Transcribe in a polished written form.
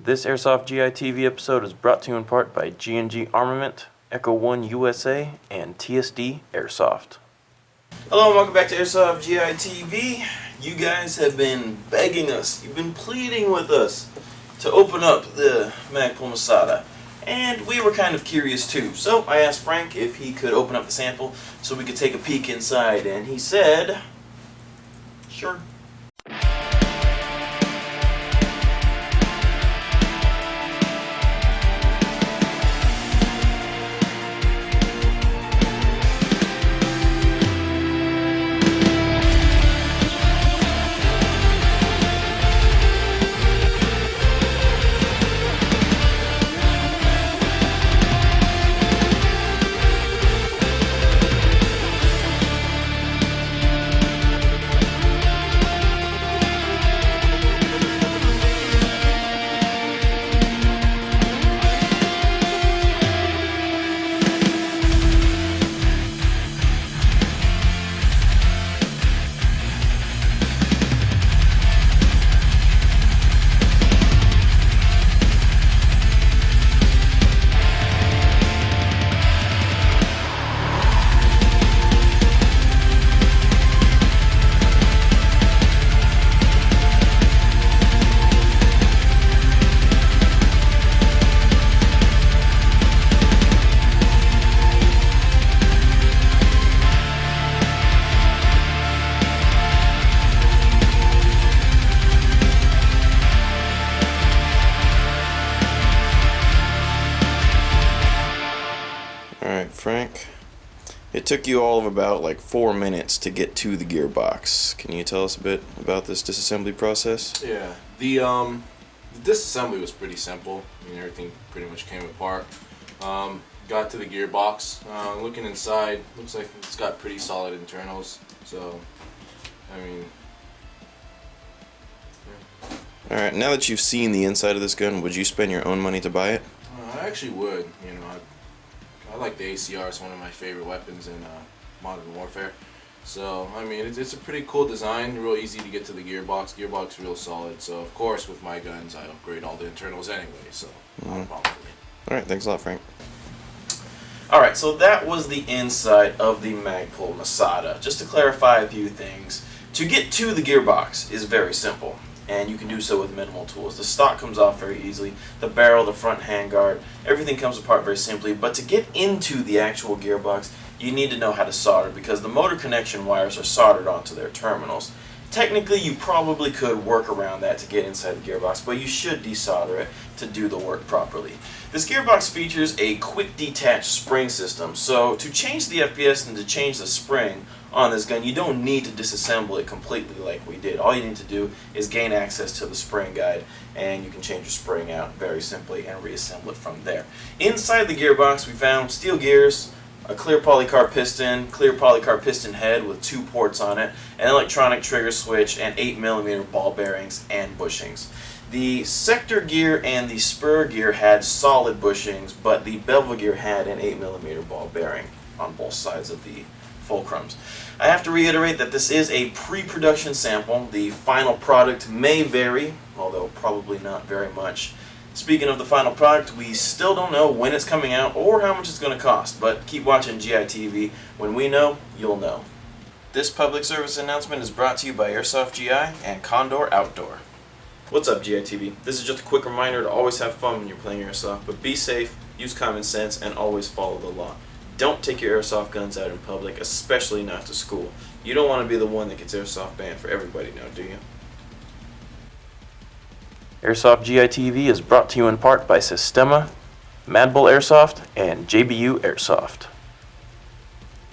This Airsoft GI-TV episode is brought to you in part by G&G Armament, Echo One USA, and TSD Airsoft. Hello and welcome back to Airsoft GI-TV. You guys have been begging us, you've been pleading with us to open up the Magpul Masada. And we were kind of curious too. So I asked Frank if he could open up the sample so we could take a peek inside, and he said, sure. Alright, Frank, it took you all of about 4 minutes to get to the gearbox. Can you tell us a bit about this disassembly process? Yeah, the disassembly was pretty simple. I mean, everything pretty much came apart. Got to the gearbox. Looking inside, looks like it's got pretty solid internals. So, I mean, yeah. Alright, now that you've seen the inside of this gun, would you spend your own money to buy it? I actually would. I like the ACR. It's one of my favorite weapons in Modern Warfare. So, I mean, it's a pretty cool design, real easy to get to the gearbox. Gearbox real solid. So, of course, with my guns, I upgrade all the internals anyway. So, not a problem for me. Alright, thanks a lot, Frank. Alright, so that was the inside of the Magpul Masada. Just to clarify a few things, to get to the gearbox is very simple, and you can do so with minimal tools. The stock comes off very easily, the barrel, the front handguard, everything comes apart very simply, but to get into the actual gearbox, you need to know how to solder, because the motor connection wires are soldered onto their terminals. Technically, you probably could work around that to get inside the gearbox, but you should desolder it to do the work properly. This gearbox features a quick detach spring system, so to change the FPS and to change the spring on this gun, you don't need to disassemble it completely like we did. All you need to do is gain access to the spring guide, and you can change your spring out very simply and reassemble it from there. Inside the gearbox, we found steel gears, a clear polycarb piston head with 2 ports on it, an electronic trigger switch, and 8mm ball bearings and bushings. The sector gear and the spur gear had solid bushings, but the bevel gear had an 8mm ball bearing on both sides of the fulcrums. I have to reiterate that this is a pre-production sample. The final product may vary, although probably not very much. Speaking of the final product, we still don't know when it's coming out or how much it's going to cost, but keep watching GI-TV. When we know, you'll know. This public service announcement is brought to you by Airsoft GI and Condor Outdoor. What's up, GI-TV? This is just a quick reminder to always have fun when you're playing Airsoft, but be safe, use common sense, and always follow the law. Don't take your Airsoft guns out in public, especially not to school. You don't want to be the one that gets Airsoft banned for everybody now, do you? Airsoft GI-TV is brought to you in part by Sistema, Magpul Airsoft, and JBU Airsoft.